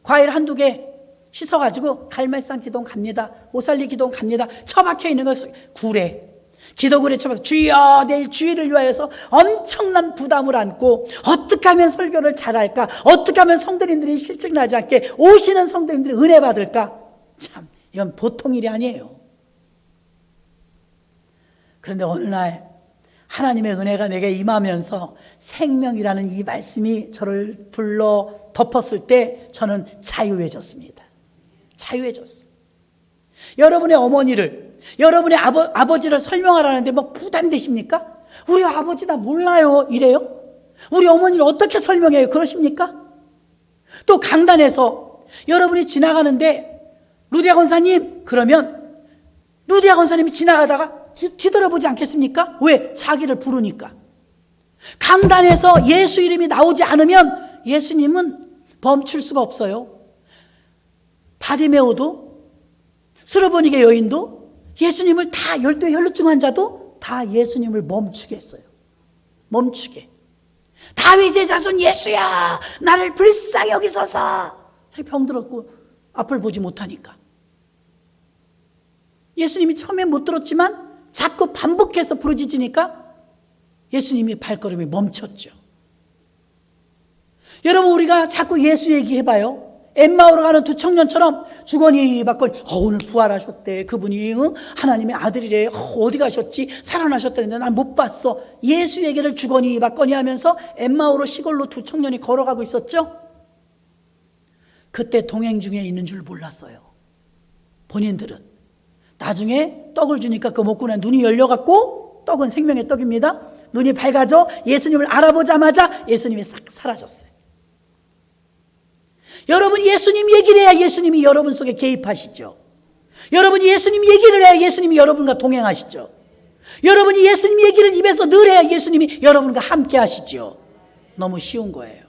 과일 한두 개 씻어가지고 갈멜산 기도원 갑니다. 오살리 기도원 갑니다. 처박혀 있는 거 구례 기도구례 처박혀 주여 내일 주일을 위하여서 엄청난 부담을 안고 어떻게 하면 설교를 잘할까? 어떻게 하면 성도님들이 실증나지 않게 오시는 성도님들이 은혜 받을까? 참 이건 보통 일이 아니에요. 그런데 어느 날 하나님의 은혜가 내게 임하면서 생명이라는 이 말씀이 저를 둘러 덮었을 때 저는 자유해졌습니다. 자유해졌어요. 여러분의 어머니를, 여러분의 아버지를 설명하라는데 뭐 부담되십니까? 우리 아버지 나 몰라요 이래요? 우리 어머니를 어떻게 설명해요? 그러십니까? 또 강단에서 여러분이 지나가는데 루디아 권사님 그러면 루디아 권사님이 지나가다가 뒤돌아보지 않겠습니까? 왜? 자기를 부르니까. 강단에서 예수 이름이 나오지 않으면 예수님은 멈출 수가 없어요. 바디메오도, 수르보니게 여인도, 예수님을 다 열두의 혈루증 환자도 다 예수님을 멈추게 했어요. 멈추게. 다윗의 자손 예수야, 나를 불쌍히 여기소서. 병들었고 앞을 보지 못하니까. 예수님이 처음에 못 들었지만 자꾸 반복해서 부르짖으니까 예수님이 발걸음이 멈췄죠. 여러분, 우리가 자꾸 예수 얘기해봐요. 엠마오로 가는 두 청년처럼 주거니 받거니 오늘 부활하셨대. 그분이 하나님의 아들이래. 어디 가셨지? 살아나셨다는데 난 못 봤어. 예수 얘기를 주거니 받거니 하면서 엠마오로 시골로 두 청년이 걸어가고 있었죠. 그때 동행 중에 있는 줄 몰랐어요. 본인들은. 나중에 떡을 주니까 그 먹고 난 눈이 열려갖고, 떡은 생명의 떡입니다. 눈이 밝아져 예수님을 알아보자마자 예수님이 싹 사라졌어요. 여러분, 예수님 얘기를 해야 예수님이 여러분 속에 개입하시죠. 여러분이 예수님 얘기를 해야 예수님이 여러분과 동행하시죠. 여러분이 예수님 얘기를 입에서 늘 해야 예수님이 여러분과 함께 하시죠. 너무 쉬운 거예요.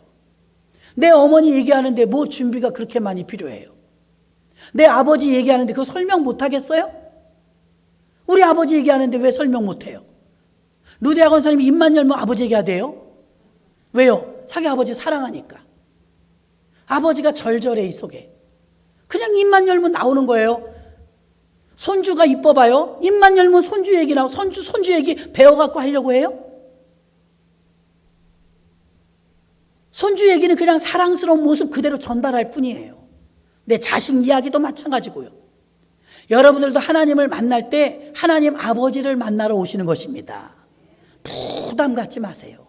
내 어머니 얘기하는데 뭐 준비가 그렇게 많이 필요해요? 내 아버지 얘기하는데 그거 설명 못 하겠어요? 우리 아버지 얘기하는데 왜 설명 못 해요? 루디아 권사님이 입만 열면 아버지 얘기가 돼요? 왜요? 자기 아버지 사랑하니까. 아버지가 절절해 이 속에. 그냥 입만 열면 나오는 거예요. 손주가 이뻐봐요. 입만 열면 손주 얘기 나오고 손주 얘기 배워갖고 하려고 해요? 손주 얘기는 그냥 사랑스러운 모습 그대로 전달할 뿐이에요. 내 자식 이야기도 마찬가지고요. 여러분들도 하나님을 만날 때 하나님 아버지를 만나러 오시는 것입니다. 부담 갖지 마세요.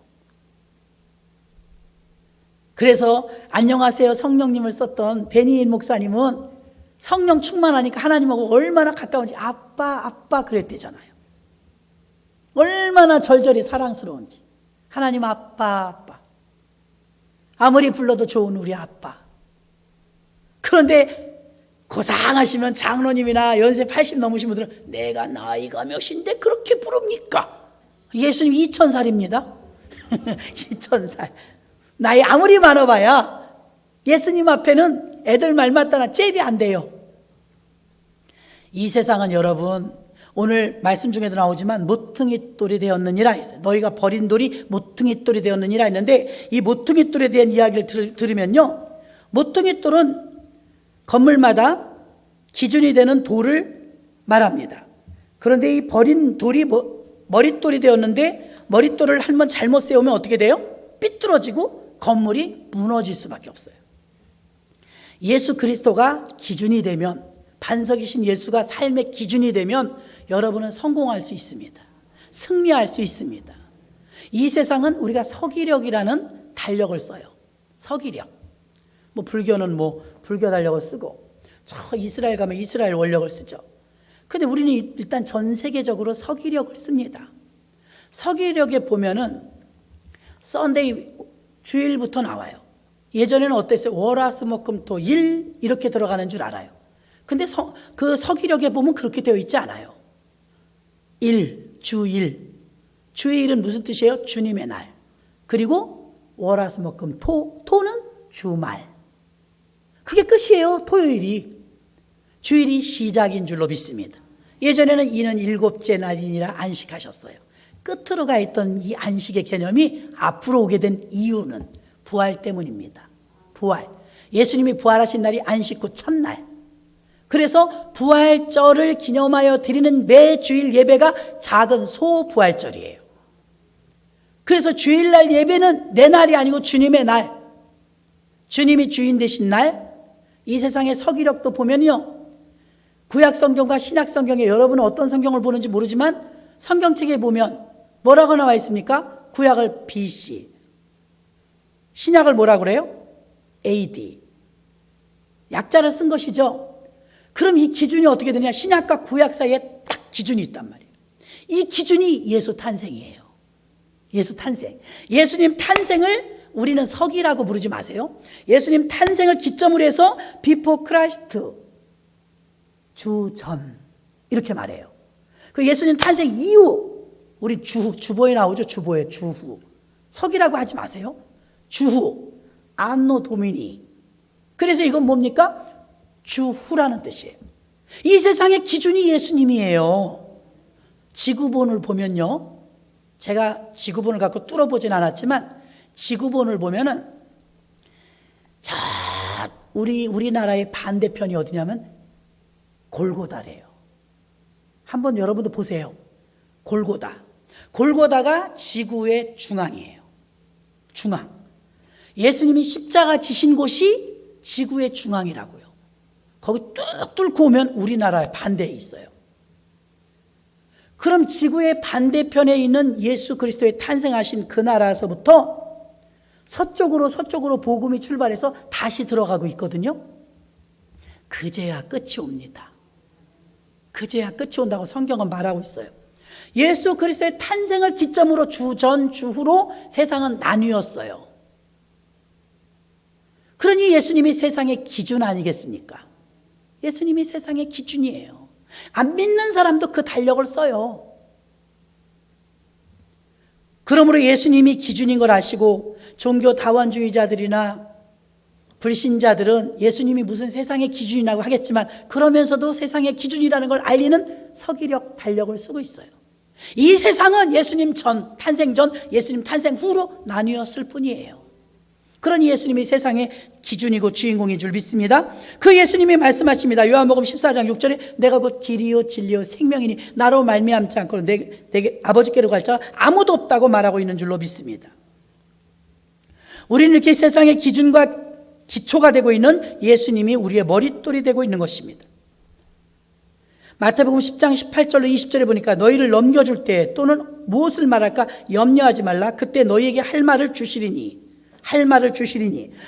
그래서 안녕하세요 성령님을 썼던 베니인 목사님은 성령 충만하니까 하나님하고 얼마나 가까운지 아빠 그랬대잖아요. 얼마나 절절히 사랑스러운지. 하나님 아빠. 아무리 불러도 좋은 우리 아빠. 그런데 고상하시면 장로님이나 연세 80 넘으신 분들은 내가 나이가 몇인데 그렇게 부릅니까? 예수님 2000살입니다. 2000살. 나이 아무리 많아봐야 예수님 앞에는 애들 말 맞다나 잽이 안 돼요. 이 세상은 여러분 오늘 말씀 중에도 나오지만 모퉁이 돌이 되었느니라 했어요. 너희가 버린 돌이 모퉁이 돌이 되었느니라 했는데 이 모퉁이 돌에 대한 이야기를 들으면요, 모퉁이 돌은 건물마다 기준이 되는 돌을 말합니다. 그런데 이 버린 돌이 머릿돌이 되었는데 머릿돌을 한번 잘못 세우면 어떻게 돼요? 삐뚤어지고 건물이 무너질 수밖에 없어요. 예수 그리스도가 기준이 되면, 반석이신 예수가 삶의 기준이 되면 여러분은 성공할 수 있습니다. 승리할 수 있습니다. 이 세상은 우리가 서기력이라는 달력을 써요. 서기력. 불교는 불교 달력을 쓰고, 저 이스라엘 가면 이스라엘 원력을 쓰죠. 근데 우리는 일단 전 세계적으로 서기력을 씁니다. 서기력에 보면은 썬데이 주일부터 나와요. 예전에는 어땠어요? 월화수목금토 일 이렇게 들어가는 줄 알아요. 근데 그 서기력에 보면 그렇게 되어 있지 않아요. 주일. 주일은 무슨 뜻이에요? 주님의 날. 그리고 월화수목금토, 토는 주말. 그게 끝이에요. 토요일이. 주일이 시작인 줄로 믿습니다. 예전에는 이는 일곱째 날이니라 안식하셨어요. 끝으로 가 있던 이 안식의 개념이 앞으로 오게 된 이유는 부활 때문입니다. 부활. 예수님이 부활하신 날이 안식 후 첫날. 그래서 부활절을 기념하여 드리는 매 주일 예배가 작은 소부활절이에요. 그래서 주일날 예배는 내 날이 아니고 주님의 날. 주님이 주인 되신 날. 이 세상의 서기력도 보면요, 구약 성경과 신약 성경에, 여러분은 어떤 성경을 보는지 모르지만 성경책에 보면 뭐라고 나와 있습니까? 구약을 BC, 신약을 뭐라 그래요? AD. 약자를 쓴 것이죠. 그럼 이 기준이 어떻게 되냐? 신약과 구약 사이에 딱 기준이 있단 말이에요. 이 기준이 예수 탄생이에요. 예수 탄생. 예수님 탄생을 우리는 서기라고 부르지 마세요. 예수님 탄생을 기점으로 해서 before Christ, 주전 이렇게 말해요. 그 예수님 탄생 이후, 우리 주보에 나오죠. 주보에 주후. 서기라고 하지 마세요. 주후, 안노 도미니. 그래서 이건 뭡니까? 주후라는 뜻이에요. 이 세상의 기준이 예수님이에요. 지구본을 보면요, 제가 지구본을 갖고 뚫어보진 않았지만 지구본을 보면은 자, 우리나라의 반대편이 어디냐면 골고다래요. 한번 여러분도 보세요. 골고다가 지구의 중앙이에요. 중앙. 예수님이 십자가 지신 곳이 지구의 중앙이라고요. 거기 뚝 뚫고 오면 우리나라의 반대에 있어요. 그럼 지구의 반대편에 있는 예수 그리스도의 탄생하신 그 나라에서부터 서쪽으로 복음이 출발해서 다시 들어가고 있거든요. 그제야 끝이 옵니다. 그제야 끝이 온다고 성경은 말하고 있어요. 예수 그리스도의 탄생을 기점으로 주전 주후로 세상은 나뉘었어요. 그러니 예수님이 세상의 기준 아니겠습니까? 예수님이 세상의 기준이에요. 안 믿는 사람도 그 달력을 써요. 그러므로 예수님이 기준인 걸 아시고 종교 다원주의자들이나 불신자들은 예수님이 무슨 세상의 기준이라고 하겠지만 그러면서도 세상의 기준이라는 걸 알리는 서기력 달력을 쓰고 있어요. 이 세상은 예수님 전, 탄생 전, 예수님 탄생 후로 나뉘었을 뿐이에요. 그러니 예수님이 세상의 기준이고 주인공인 줄 믿습니다. 그 예수님이 말씀하십니다. 요한복음 14장 6절에 내가 곧 길이요 진리요 생명이니 나로 말미암지 않고는 내게 아버지께로 갈 자 아무도 없다고 말하고 있는 줄로 믿습니다. 우리는 이렇게 세상의 기준과 기초가 되고 있는 예수님이 우리의 머릿돌이 되고 있는 것입니다. 마태복음 10장 18절로 20절에 보니까 너희를 넘겨줄 때 또는 무엇을 말할까 염려하지 말라. 그때 너희에게 할 말을 주시리니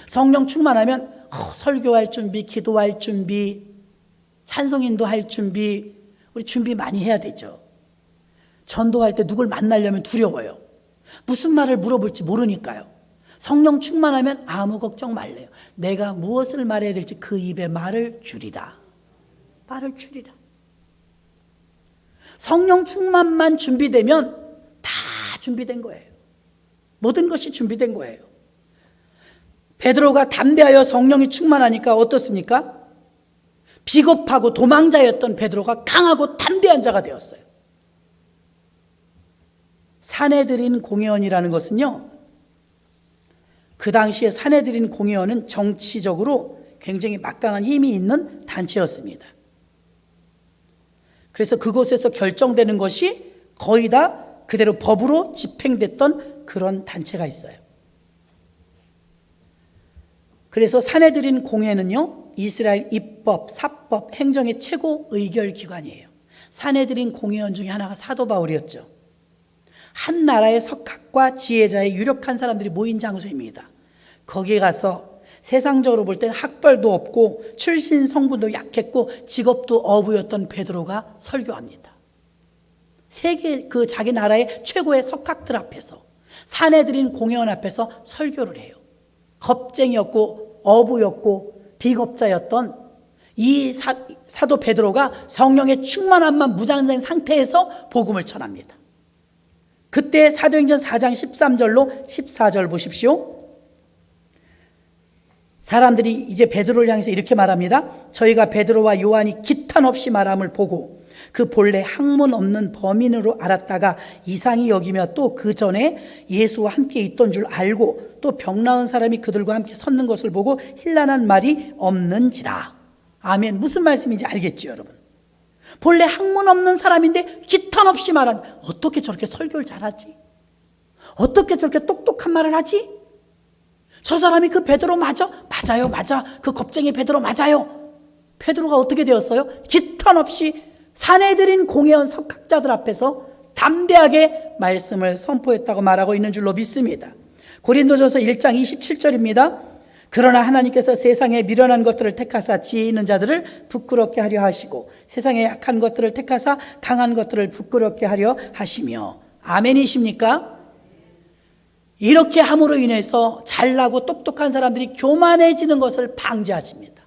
성령 충만하면 설교할 준비, 기도할 준비, 찬송인도 할 준비, 우리 준비 많이 해야 되죠. 전도할 때 누굴 만나려면 두려워요. 무슨 말을 물어볼지 모르니까요. 성령 충만하면 아무 걱정 말래요. 내가 무엇을 말해야 될지 그 입에 말을 주리라. 성령 충만만 준비되면 다 준비된 거예요. 모든 것이 준비된 거예요. 베드로가 담대하여 성령이 충만하니까 어떻습니까? 비겁하고 도망자였던 베드로가 강하고 담대한 자가 되었어요. 산헤드린 공회원이라는 것은요, 그 당시에 산헤드린 공회원은 정치적으로 굉장히 막강한 힘이 있는 단체였습니다. 그래서 그곳에서 결정되는 것이 거의 다 그대로 법으로 집행됐던 그런 단체가 있어요. 그래서 산헤드린 공회는요, 이스라엘 입법, 사법, 행정의 최고 의결 기관이에요. 산헤드린 공회원 중에 하나가 사도 바울이었죠. 한 나라의 석학과 지혜자의 유력한 사람들이 모인 장소입니다. 거기에 가서 세상적으로 볼 때는 학벌도 없고 출신 성분도 약했고 직업도 어부였던 베드로가 설교합니다. 세계 그 자기 나라의 최고의 석학들 앞에서, 산헤드린 공회원 앞에서 설교를 해요. 겁쟁이였고 어부였고 비겁자였던 이 사도 베드로가 성령의 충만함만 무장된 상태에서 복음을 전합니다. 그때 사도행전 4장 13절로 14절 보십시오. 사람들이 이제 베드로를 향해서 이렇게 말합니다. 저희가 베드로와 요한이 기탄 없이 말함을 보고 그 본래 학문 없는 범인으로 알았다가 이상히 여기며 또 그 전에 예수와 함께 있던 줄 알고 또 병 나은 사람이 그들과 함께 섰는 것을 보고 힐난한 말이 없는지라. 아멘. 무슨 말씀인지 알겠죠, 여러분? 본래 학문 없는 사람인데 기탄 없이 말한, 어떻게 저렇게 설교를 잘하지? 어떻게 저렇게 똑똑한 말을 하지? 저 사람이 그 베드로 맞아? 맞아요, 맞아. 그 겁쟁이 베드로 맞아요. 베드로가 어떻게 되었어요? 기탄 없이 산헤드린 공회원 석학자들 앞에서 담대하게 말씀을 선포했다고 말하고 있는 줄로 믿습니다. 고린도전서 1장 27절입니다. 그러나 하나님께서 세상에 미련한 것들을 택하사 지혜 있는 자들을 부끄럽게 하려 하시고 세상에 약한 것들을 택하사 강한 것들을 부끄럽게 하려 하시며. 아멘이십니까? 이렇게 함으로 인해서 잘나고 똑똑한 사람들이 교만해지는 것을 방지하십니다.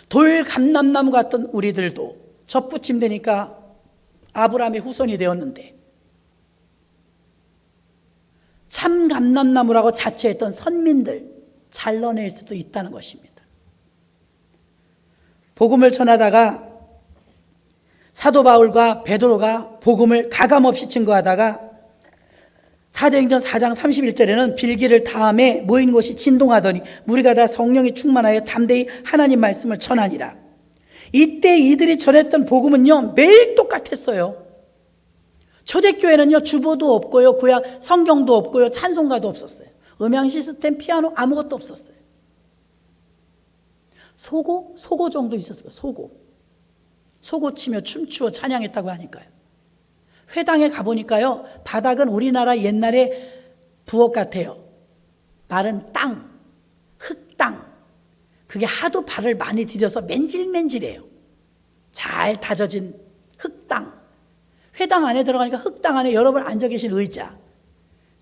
돌감람나무 같던 우리들도 접붙임 되니까 아브라함의 후손이 되었는데 참 감람나무라고 자처했던 선민들 잘라낼 수도 있다는 것입니다. 복음을 전하다가 사도 바울과 베드로가 복음을 가감없이 증거하다가 사도행전 4장 31절에는 빌기를 다음에 모인 곳이 진동하더니 무리가 다 성령이 충만하여 담대히 하나님 말씀을 전하니라. 이때 이들이 전했던 복음은요 매일 똑같았어요. 초대교회는요 주보도 없고요 구약 성경도 없고요 찬송가도 없었어요. 음향 시스템, 피아노 아무것도 없었어요. 소고 정도 있었어요. 소고 치며 춤추어 찬양했다고 하니까요. 회당에 가보니까요 바닥은 우리나라 옛날에 부엌 같아요. 마른 땅, 흙땅. 그게 하도 발을 많이 디뎌서 맨질맨질해요. 잘 다져진 흙땅. 회당 안에 들어가니까 흙땅 안에 여러분 앉아 계신 의자.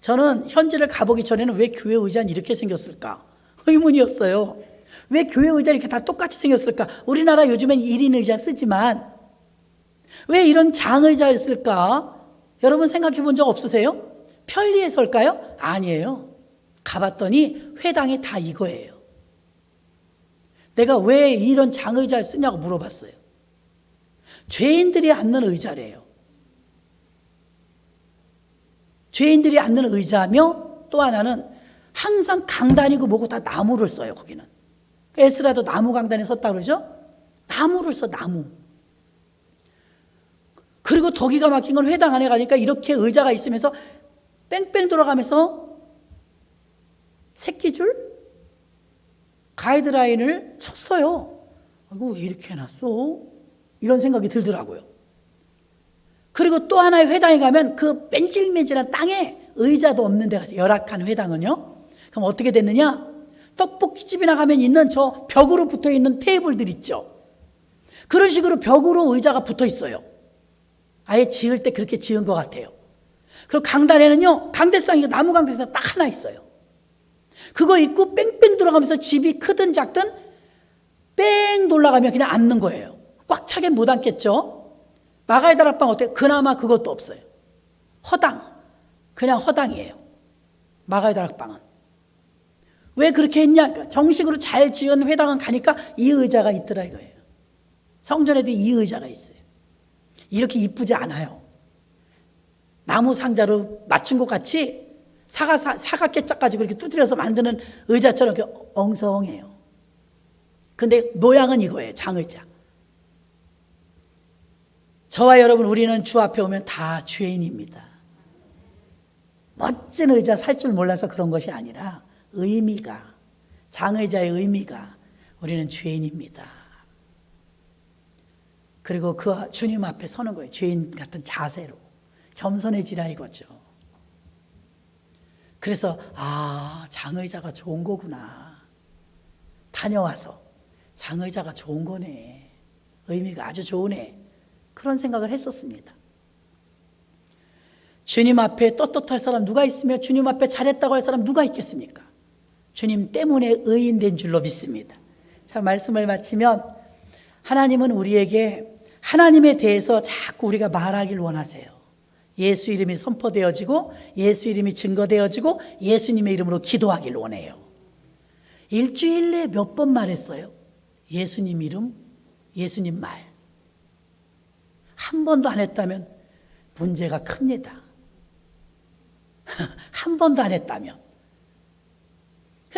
저는 현지를 가보기 전에는 왜 교회 의자는 이렇게 생겼을까 의문이었어요. 왜 교회 의자 이렇게 다 똑같이 생겼을까? 우리나라 요즘엔 1인 의자 쓰지만 왜 이런 장의자를 쓸까? 여러분 생각해 본 적 없으세요? 편리해서일까요? 아니에요. 가봤더니 회당이 다 이거예요. 내가 왜 이런 장의자를 쓰냐고 물어봤어요. 죄인들이 앉는 의자래요. 죄인들이 앉는 의자며 또 하나는 항상 강단이고 뭐고 다 나무를 써요. 거기는 에스라도 나무 강단에 섰다고 그러죠. 나무를 써, 나무. 그리고 더 기가 막힌 건 회당 안에 가니까 이렇게 의자가 있으면서 뺑뺑 돌아가면서 새끼줄 가이드라인을 쳤어요. 이거 왜 이렇게 해놨어? 이런 생각이 들더라고요. 그리고 또 하나의 회당에 가면 그 맨질맨질한 땅에 의자도 없는 데가 있어요. 열악한 회당은요. 그럼 어떻게 됐느냐? 떡볶이집이나 가면 있는 저 벽으로 붙어있는 테이블들 있죠. 그런 식으로 벽으로 의자가 붙어 있어요. 아예 지을 때 그렇게 지은 것 같아요. 그리고 강단에는요 강대상이 나무 강대상 딱 하나 있어요. 그거 입고 뺑뺑 돌아가면서 집이 크든 작든 뺑 돌아가면 그냥 앉는 거예요. 꽉 차게 못 앉겠죠. 마가의 다락방 어때요? 그나마 그것도 없어요. 허당, 그냥 허당이에요. 마가의 다락방은. 왜 그렇게 했냐? 정식으로 잘 지은 회당은 가니까 이 의자가 있더라 이거예요. 성전에도 이 의자가 있어요. 이렇게 이쁘지 않아요. 나무 상자로 맞춘 것 같이 사각게 짝가지고 이렇게 두드려서 만드는 의자처럼 이렇게 엉성해요. 근데 모양은 이거예요. 장의자. 저와 여러분 우리는 주 앞에 오면 다 죄인입니다. 멋진 의자 살 줄 몰라서 그런 것이 아니라 의미가, 장의자의 의미가 우리는 죄인입니다. 그리고 그 주님 앞에 서는 거예요. 죄인 같은 자세로 겸손해지라 이거죠. 그래서 장의자가 좋은 거구나. 다녀와서 장의자가 좋은 거네. 의미가 아주 좋으네. 그런 생각을 했었습니다. 주님 앞에 떳떳할 사람 누가 있으며 주님 앞에 잘했다고 할 사람 누가 있겠습니까? 주님 때문에 의인된 줄로 믿습니다. 자, 말씀을 마치면 하나님은 우리에게 하나님에 대해서 자꾸 우리가 말하길 원하세요. 예수 이름이 선포되어지고 예수 이름이 증거되어지고 예수님의 이름으로 기도하길 원해요. 일주일 내에 몇 번 말했어요? 예수님 이름, 예수님 말. 한 번도 안 했다면 문제가 큽니다. 한 번도 안 했다면.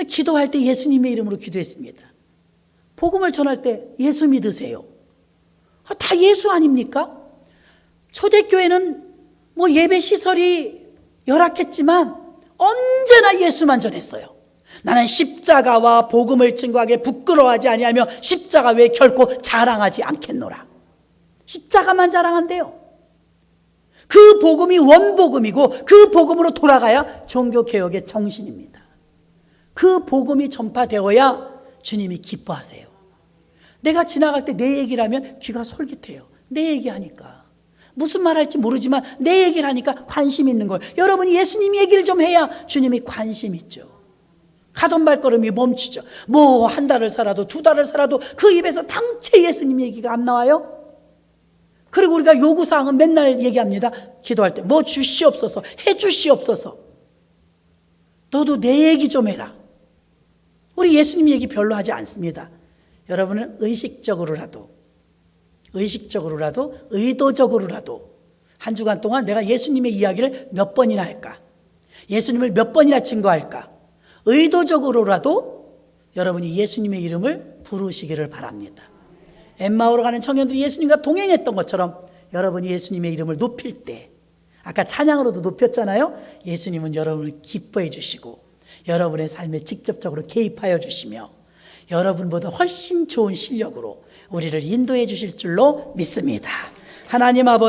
기도할 때 예수님의 이름으로 기도했습니다. 복음을 전할 때 예수 믿으세요. 다 예수 아닙니까? 초대교회는 뭐 예배 시설이 열악했지만 언제나 예수만 전했어요. 나는 십자가와 복음을 증거하기에 부끄러워하지 아니하며 십자가 외에 결코 자랑하지 않겠노라. 십자가만 자랑한대요. 그 복음이 원복음이고 그 복음으로 돌아가야 종교개혁의 정신입니다. 그 복음이 전파되어야 주님이 기뻐하세요. 내가 지나갈 때 내 얘기를 하면 귀가 솔깃해요. 내 얘기하니까. 무슨 말 할지 모르지만 내 얘기를 하니까 관심 있는 거예요. 여러분이 예수님 얘기를 좀 해야 주님이 관심 있죠. 가던 발걸음이 멈추죠. 뭐 한 달을 살아도 두 달을 살아도 그 입에서 당체 예수님 얘기가 안 나와요. 그리고 우리가 요구사항은 맨날 얘기합니다. 기도할 때 뭐 주시옵소서, 해 주시옵소서. 너도 내 얘기 좀 해라. 우리 예수님 얘기 별로 하지 않습니다. 여러분은 의식적으로라도 의도적으로라도 한 주간 동안 내가 예수님의 이야기를 몇 번이나 할까? 예수님을 몇 번이나 증거할까? 의도적으로라도 여러분이 예수님의 이름을 부르시기를 바랍니다. 엠마오로 가는 청년들이 예수님과 동행했던 것처럼 여러분이 예수님의 이름을 높일 때, 아까 찬양으로도 높였잖아요. 예수님은 여러분을 기뻐해 주시고 여러분의 삶에 직접적으로 개입하여 주시며 여러분보다 훨씬 좋은 실력으로 우리를 인도해 주실 줄로 믿습니다. 하나님 아버지,